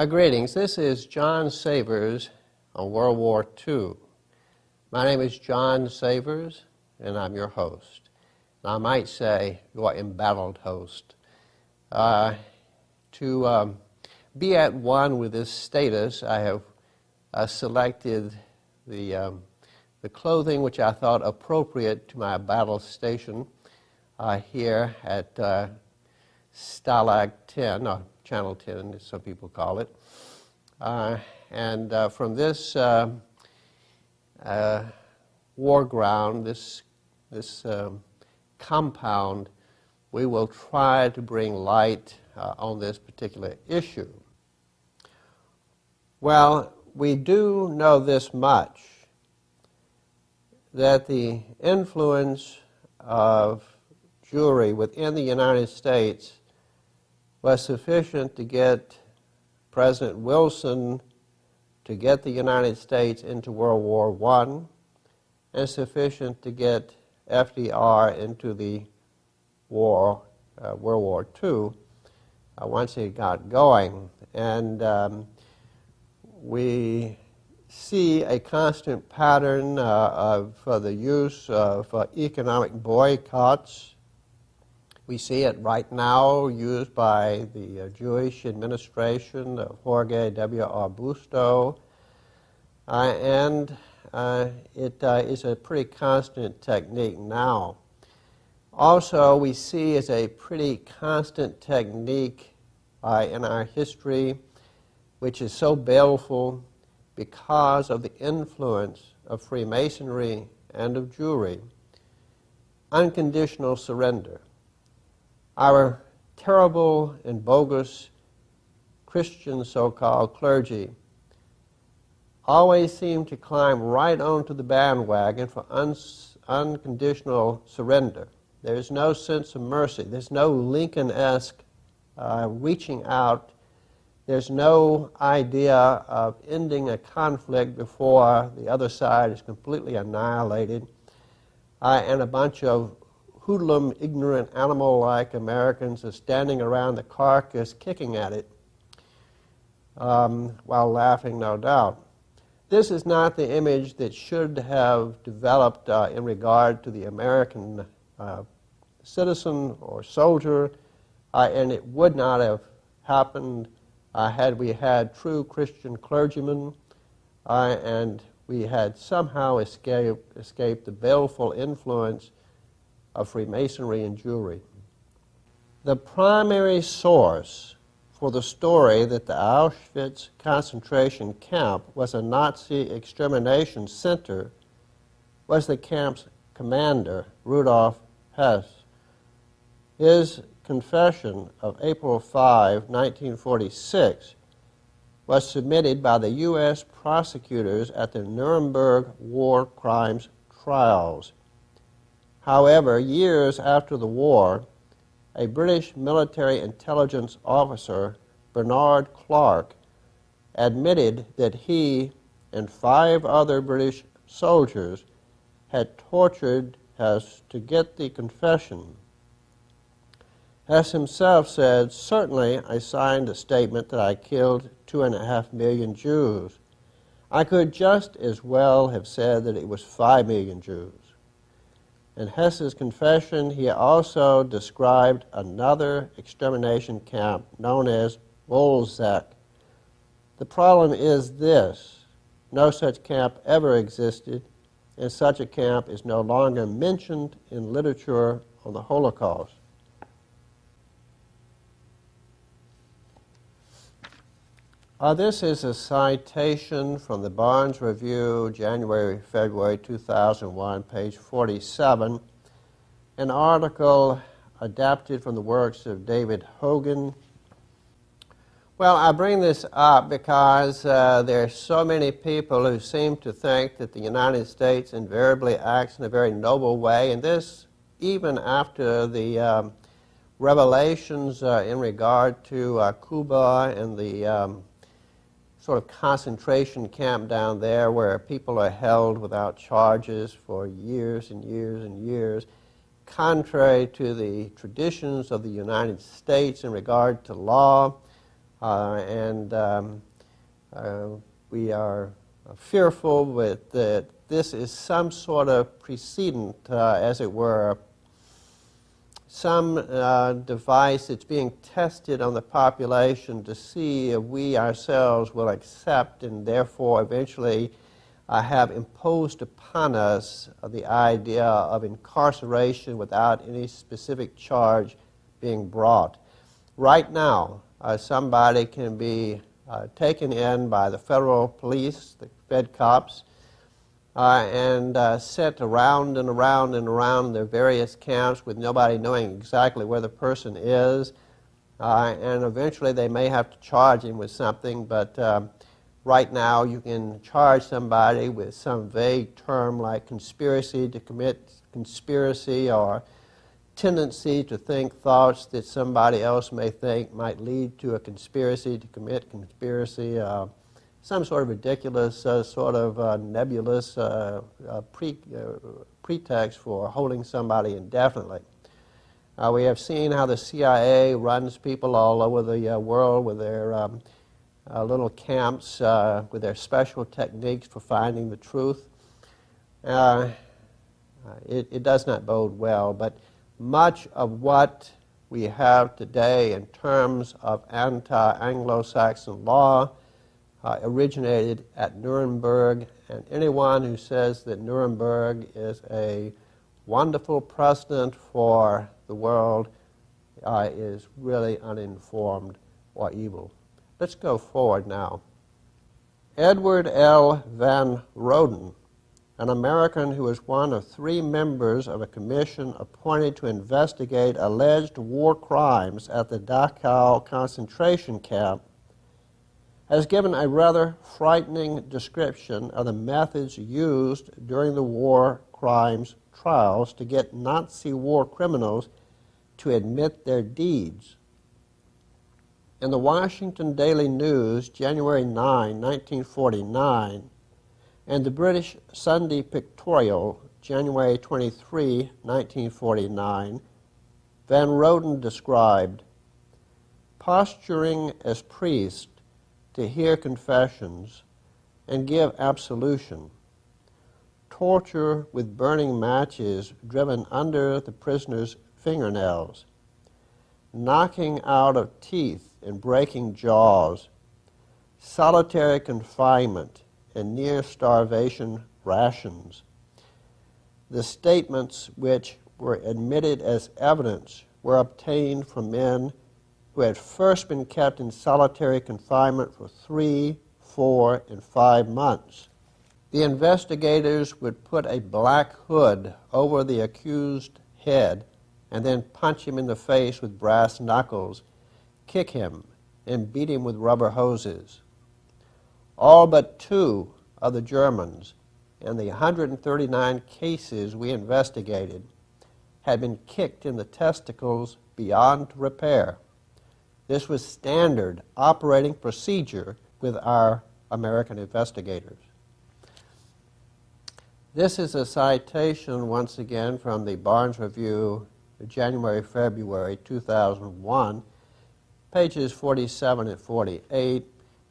Greetings. This is John Savers on World War II. My name is John Savers, and I'm your host. And I might say your embattled host. To be at one with this status, I have selected the clothing which I thought appropriate to my battle station here at Stalag 10, or Channel 10, as some people call it. And from this war ground, this compound, we will try to bring light on this particular issue. Well, we do know this much, that the influence of Jewry within the United States was sufficient to get President Wilson to get the United States into World War I, and sufficient to get FDR into the World War II once he got going. And we see a constant pattern of the use of economic boycotts. We see it right now used by the Jewish administration of Jorge W.R. Busto, and it is a pretty constant technique now. Also, we see as a pretty constant technique in our history, which is so baleful because of the influence of Freemasonry and of Jewry, unconditional surrender. Our terrible and bogus Christian so-called clergy always seem to climb right onto the bandwagon for unconditional surrender. There's no sense of mercy. There's no Lincoln-esque reaching out. There's no idea of ending a conflict before the other side is completely annihilated, and a bunch of hoodlum, ignorant, animal-like Americans are standing around the carcass kicking at it while laughing, no doubt. This is not the image that should have developed in regard to the American citizen or soldier, and it would not have happened had we had true Christian clergymen and we had somehow escaped the baleful influence of Freemasonry and Jewry. The primary source for the story that the Auschwitz concentration camp was a Nazi extermination center was the camp's commander, Rudolf Hess. His confession of April 5, 1946, was submitted by the U.S. prosecutors at the Nuremberg war crimes trials. However, years after the war, a British military intelligence officer, Bernard Clark, admitted that he and 5 other British soldiers had tortured Hess to get the confession. Hess himself said, "Certainly I signed a statement that I killed 2.5 million Jews. I could just as well have said that it was 5 million Jews." In Hess's confession, he also described another extermination camp known as Bolzak. The problem is this: no such camp ever existed, and such a camp is no longer mentioned in literature on the Holocaust. This is a citation from the Barnes Review, January-February 2001, page 47, an article adapted from the works of David Hogan. Well, I bring this up because there are so many people who seem to think that the United States invariably acts in a very noble way, and this even after the revelations in regard to Cuba and the sort of concentration camp down there where people are held without charges for years and years and years, contrary to the traditions of the United States in regard to law. we are fearful that this is some sort of precedent, as it were, some device that's being tested on the population to see if we ourselves will accept and therefore eventually have imposed upon us the idea of incarceration without any specific charge being brought. Right now, somebody can be taken in by the federal police, the Fed cops, and sent around and around and around their various camps with nobody knowing exactly where the person is. And eventually they may have to charge him with something, but right now you can charge somebody with some vague term like conspiracy to commit conspiracy or tendency to think thoughts that somebody else may think might lead to a conspiracy to commit conspiracy. Some sort of ridiculous, sort of nebulous pretext for holding somebody indefinitely. We have seen how the CIA runs people all over the world with their little camps, with their special techniques for finding the truth. It does not bode well, but much of what we have today in terms of anti-Anglo-Saxon law originated at Nuremberg, and anyone who says that Nuremberg is a wonderful precedent for the world is really uninformed or evil. Let's go forward now. Edward L. Van Roden, an American who was one of 3 members of a commission appointed to investigate alleged war crimes at the Dachau concentration camp, has given a rather frightening description of the methods used during the war crimes trials to get Nazi war criminals to admit their deeds. In the Washington Daily News, January 9, 1949, and the British Sunday Pictorial, January 23, 1949, Van Roden described posturing as priest to hear confessions and give absolution, torture with burning matches driven under the prisoner's fingernails, knocking out of teeth and breaking jaws, solitary confinement and near starvation rations. The statements which were admitted as evidence were obtained from men who had first been kept in solitary confinement for 3, 4, and 5 months. The investigators would put a black hood over the accused's head and then punch him in the face with brass knuckles, kick him, and beat him with rubber hoses. All but 2 of the Germans in the 139 cases we investigated had been kicked in the testicles beyond repair. This was standard operating procedure with our American investigators. This is a citation, once again, from the Barnes Review, January-February 2001, pages 47 and 48,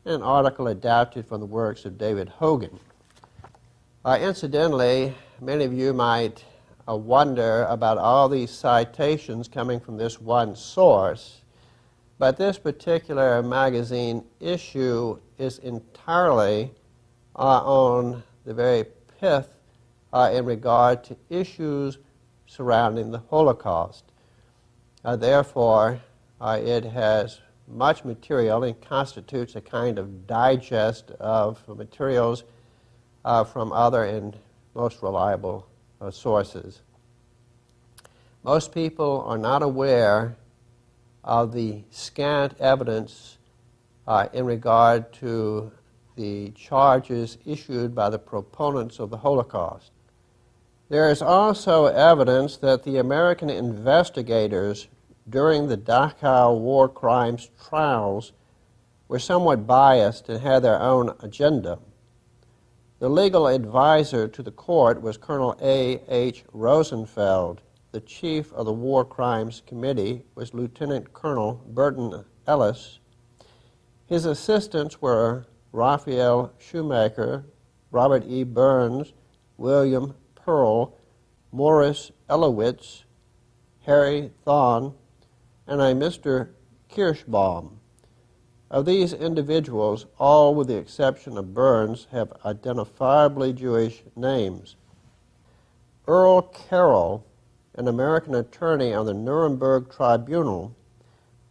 an article adapted from the works of David Hogan. Incidentally, many of you might wonder about all these citations coming from this one source, but this particular magazine issue is entirely on the very pith in regard to issues surrounding the Holocaust. Therefore, it has much material and constitutes a kind of digest of materials from other and most reliable sources. Most people are not aware of the scant evidence in regard to the charges issued by the proponents of the Holocaust. There is also evidence that the American investigators during the Dachau war crimes trials were somewhat biased and had their own agenda. The legal advisor to the court was Colonel A. H. Rosenfeld. The chief of the War Crimes Committee was Lieutenant Colonel Burton Ellis, His assistants were Raphael Shoemaker, Robert E. Burns, William Pearl, Morris Elowitz, Harry Thon, and a Mr. Kirschbaum. Of these individuals, all with the exception of Burns have identifiably Jewish names. Earl Carroll, an American attorney on the Nuremberg Tribunal,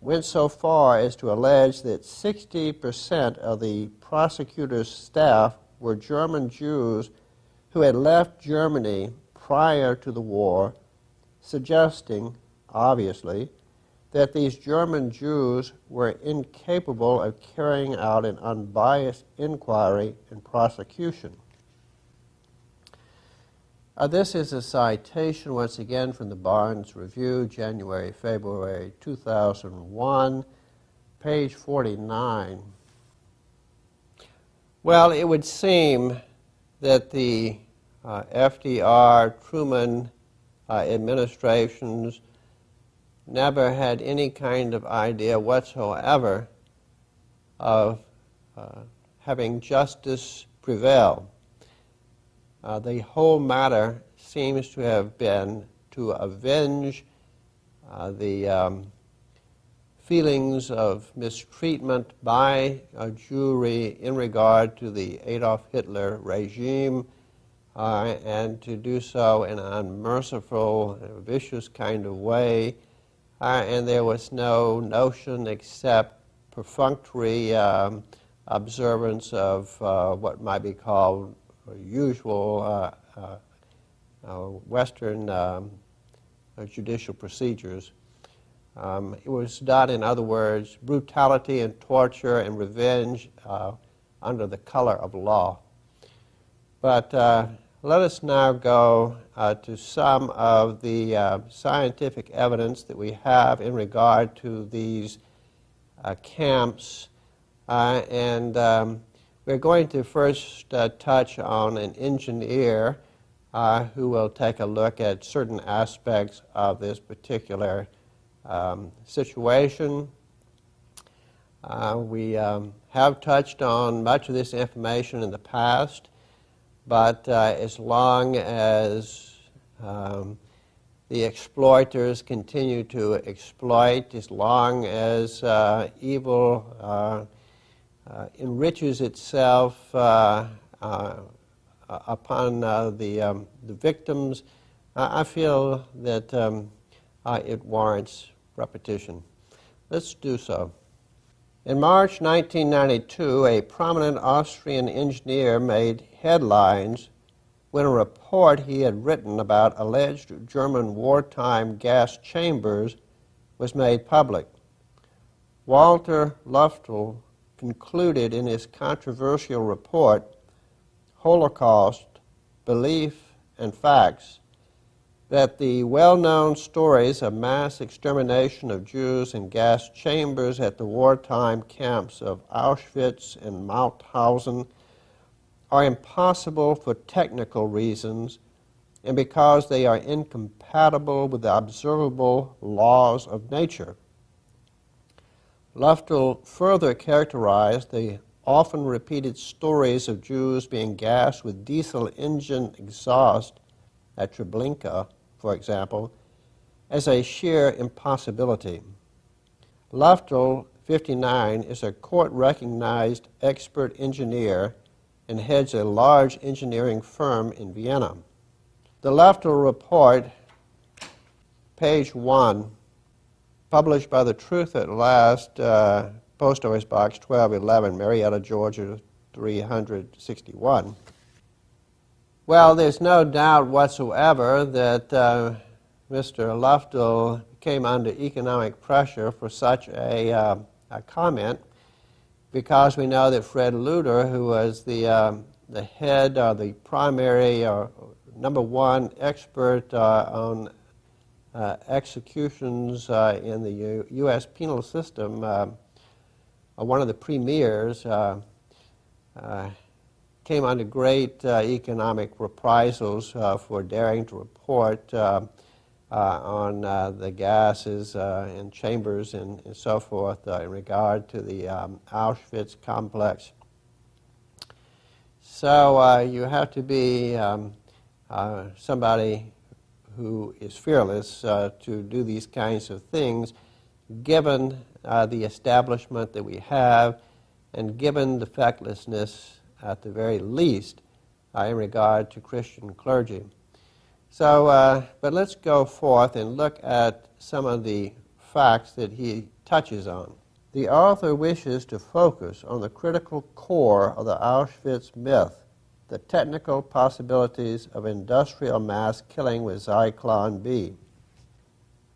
went so far as to allege that 60% of the prosecutor's staff were German Jews who had left Germany prior to the war, suggesting, obviously, that these German Jews were incapable of carrying out an unbiased inquiry and prosecution. This is a citation, once again, from the Barnes Review, January-February 2001, page 49. Well, it would seem that the FDR, Truman administrations never had any kind of idea whatsoever of having justice prevail. The whole matter seems to have been to avenge the feelings of mistreatment by Jewry in regard to the Adolf Hitler regime, and to do so in an unmerciful, vicious kind of way. And there was no notion except perfunctory observance of what might be called usual Western judicial procedures. It was done, in other words, brutality and torture and revenge under the color of law. But let us now go to some of the scientific evidence that we have in regard to these camps, and we're going to first touch on an engineer who will take a look at certain aspects of this particular situation. We have touched on much of this information in the past, but as long as the exploiters continue to exploit, as long as evil enriches itself upon the victims, I feel that it warrants repetition. Let's do so. In March 1992, a prominent Austrian engineer made headlines when a report he had written about alleged German wartime gas chambers was made public. Walter Luftel concluded in his controversial report, Holocaust, Belief and Facts, that the well-known stories of mass extermination of Jews in gas chambers at the wartime camps of Auschwitz and Mauthausen are impossible for technical reasons and because they are incompatible with the observable laws of nature. Luftel further characterized the often repeated stories of Jews being gassed with diesel engine exhaust at Treblinka, for example, as a sheer impossibility. Luftel, 59, is a court-recognized expert engineer and heads a large engineering firm in Vienna. The Luftel report, page 1, published by the Truth at Last, Post Office Box 1211, Marietta, Georgia, 361. Well, there's no doubt whatsoever that Mr. Luftel came under economic pressure for such a comment, because we know that Fred Luder, who was the head or the primary or number one expert on executions in the U.S. penal system, one of the premiers, came under great economic reprisals for daring to report on the gases and chambers and so forth in regard to the Auschwitz complex. So you have to be somebody who is fearless to do these kinds of things, given the establishment that we have and given the fecklessness, at the very least, in regard to Christian clergy. So, but let's go forth and look at some of the facts that he touches on. The author wishes to focus on the critical core of the Auschwitz myth, the technical possibilities of industrial mass killing with Zyklon B.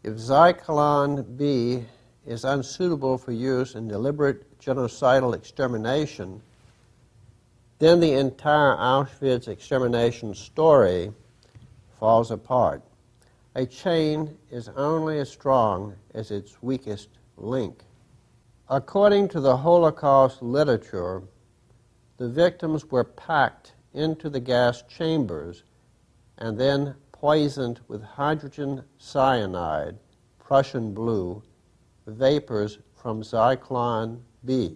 If Zyklon B is unsuitable for use in deliberate genocidal extermination, then the entire Auschwitz extermination story falls apart. A chain is only as strong as its weakest link. According to the Holocaust literature, the victims were packed into the gas chambers and then poisoned with hydrogen cyanide, Prussian Blue, vapors from Zyklon B.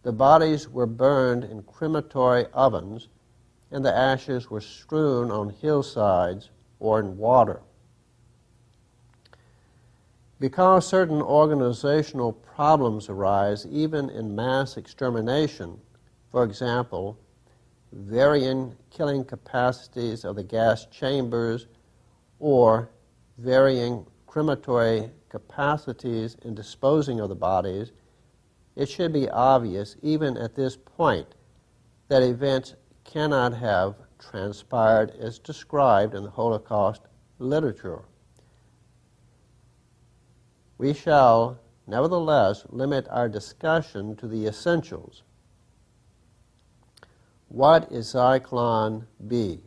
The bodies were burned in crematory ovens, and the ashes were strewn on hillsides or in water. Because certain organizational problems arise even in mass extermination, for example, varying killing capacities of the gas chambers or varying crematory capacities in disposing of the bodies, it should be obvious, even at this point, that events cannot have transpired as described in the Holocaust literature. We shall, nevertheless, limit our discussion to the essentials. What is Zyklon B?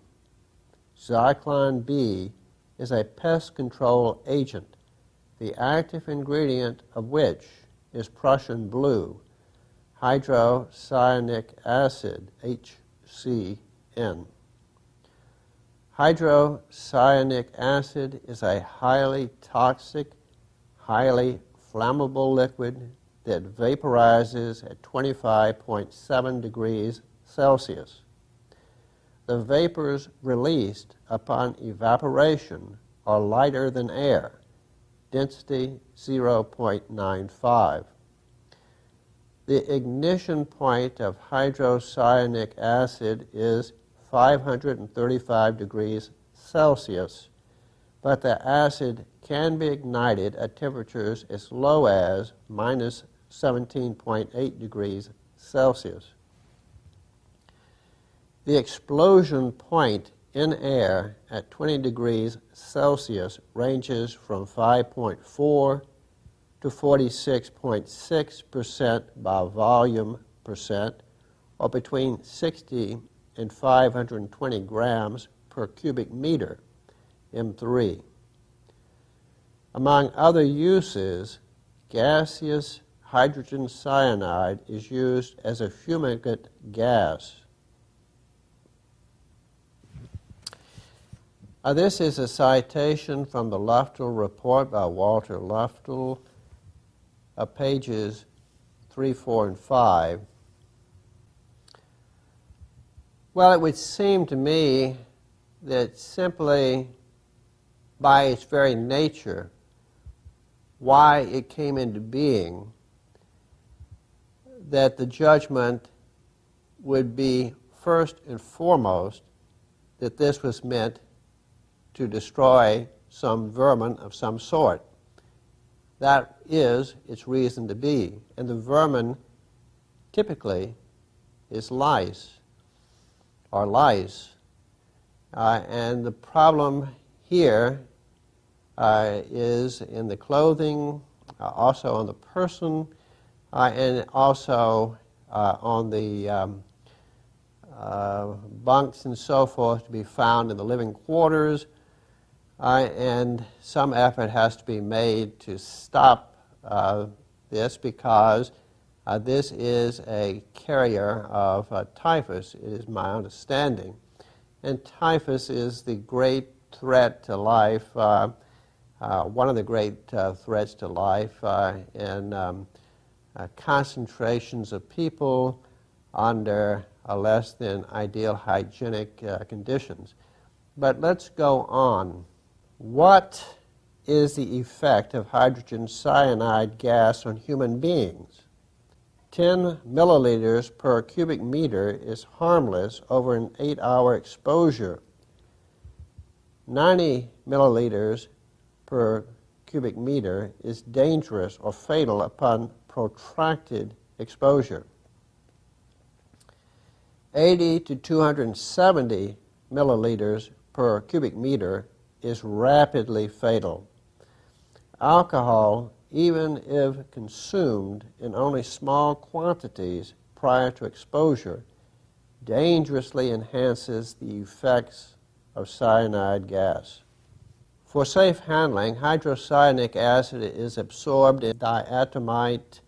Zyklon B is a pest control agent, the active ingredient of which is Prussian Blue, hydrocyanic acid, HCN. Hydrocyanic acid is a highly toxic, highly flammable liquid that vaporizes at 25.7 degrees Celsius. The vapors released upon evaporation are lighter than air, density 0.95. The ignition point of hydrocyanic acid is 535 degrees Celsius, but the acid can be ignited at temperatures as low as minus 17.8 degrees Celsius. The explosion point in air at 20 degrees Celsius ranges from 5.4 to 46.6% by volume percent, or between 60 and 520 grams per cubic meter, M3. Among other uses, gaseous hydrogen cyanide is used as a fumigant gas. This is a citation from the Luftel report by Walter Luftel, pages 3, 4, and 5. Well, it would seem to me that simply by its very nature, why it came into being, that the judgment would be first and foremost that this was meant to destroy some vermin of some sort. That is its reason to be. And the vermin typically is lice, or lice. And the problem here is in the clothing, also on the person, and also on the bunks and so forth to be found in the living quarters. And some effort has to be made to stop this, because this is a carrier of typhus, it is my understanding. And typhus is the great threat to life, one of the great threats to life, and concentrations of people under less than ideal hygienic conditions. But let's go on. What is the effect of hydrogen cyanide gas on human beings? 10 milliliters per cubic meter is harmless over an 8-hour exposure. 90 milliliters per cubic meter is dangerous or fatal upon protracted exposure. 80 to 270 milliliters per cubic meter is rapidly fatal. Alcohol, even if consumed in only small quantities prior to exposure, dangerously enhances the effects of cyanide gas. For safe handling, hydrocyanic acid is absorbed in diatomite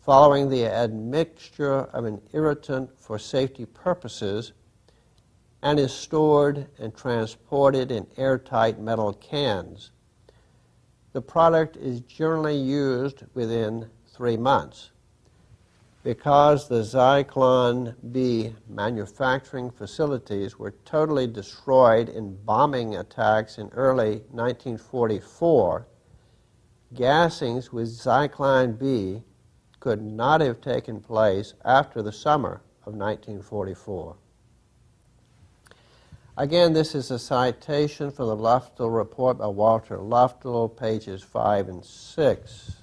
following the admixture of an irritant for safety purposes and is stored and transported in airtight metal cans. The product is generally used within 3 months. Because the Zyklon B manufacturing facilities were totally destroyed in bombing attacks in early 1944, gassings with Zyklon B could not have taken place after the summer of 1944. Again, this is a citation from the Luftel report by Walter Luftel, pages 5 and 6.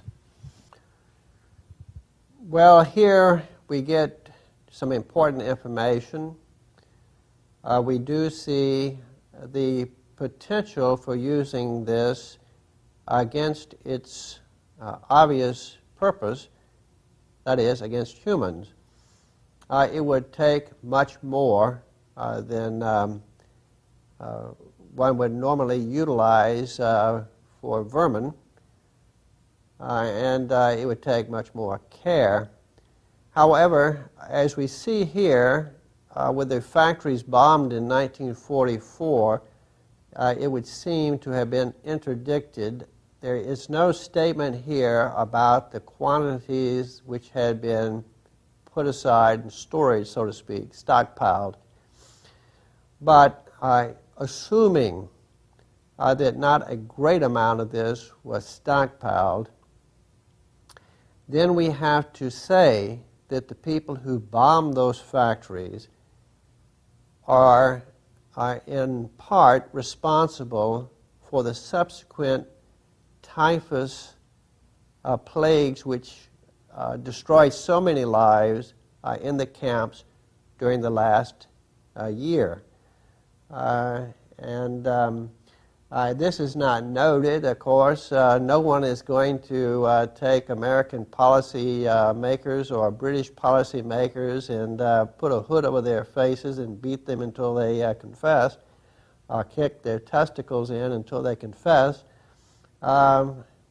Well, here we get some important information. We do see the potential for using this against its obvious purpose, that is, against humans. It would take much more than one would normally utilize for vermin, and it would take much more care. However, as we see here, with the factories bombed in 1944, it would seem to have been interdicted. There is no statement here about the quantities which had been put aside in storage, so to speak, stockpiled. But assuming that not a great amount of this was stockpiled, then we have to say that the people who bombed those factories are in part responsible for the subsequent typhus plagues which destroyed so many lives in the camps during the last year. This is not noted, of course. No one is going to take American policy makers or British policy makers and put a hood over their faces and beat them until they confess, or kick their testicles in until they confess.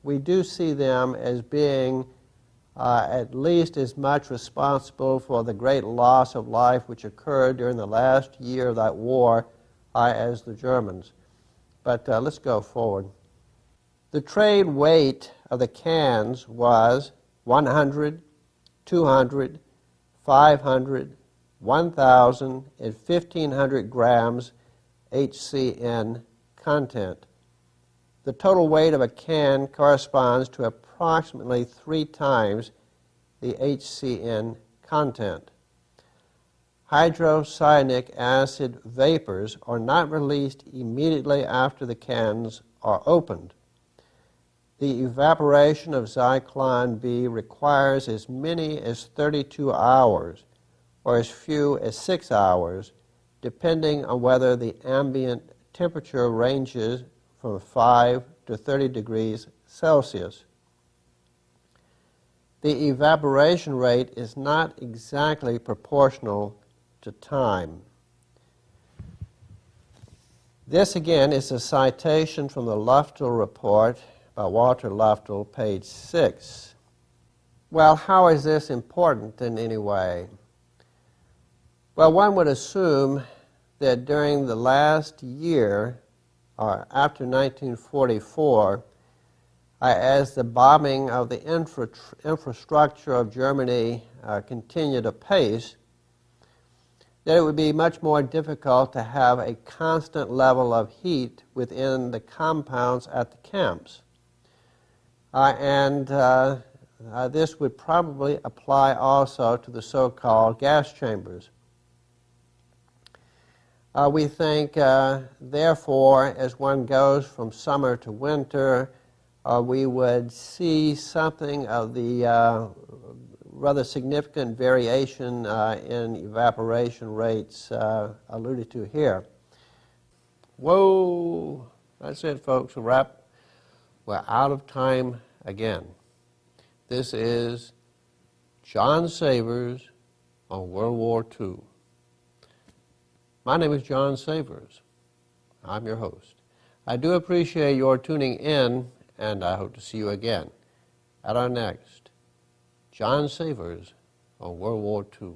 We do see them as being at least as much responsible for the great loss of life which occurred during the last year of that war as the Germans. But let's go forward. The trade weight of the cans was 100, 200, 500, 1,000, and 1,500 grams HCN content. The total weight of a can corresponds to approximately 3 times the HCN content. Hydrocyanic acid vapors are not released immediately after the cans are opened. The evaporation of Zyklon B requires as many as 32 hours or as few as 6 hours, depending on whether the ambient temperature ranges from 5 to 30 degrees Celsius. The evaporation rate is not exactly proportional to time. This again is a citation from the Luftel report by Walter Luftel, page 6. Well, how is this important in any way? Well, one would assume that during the last year or after 1944, as the bombing of the infrastructure of Germany continued apace, that it would be much more difficult to have a constant level of heat within the compounds at the camps. This would probably apply also to the so-called gas chambers. We think, therefore, as one goes from summer to winter, we would see something of the rather significant variation in evaporation rates alluded to here. Whoa! That's it, folks. A wrap. We're out of time again. This is John Savers on World War II. My name is John Savers. I'm your host. I do appreciate your tuning in, and I hope to see you again at our next John Savers on World War II.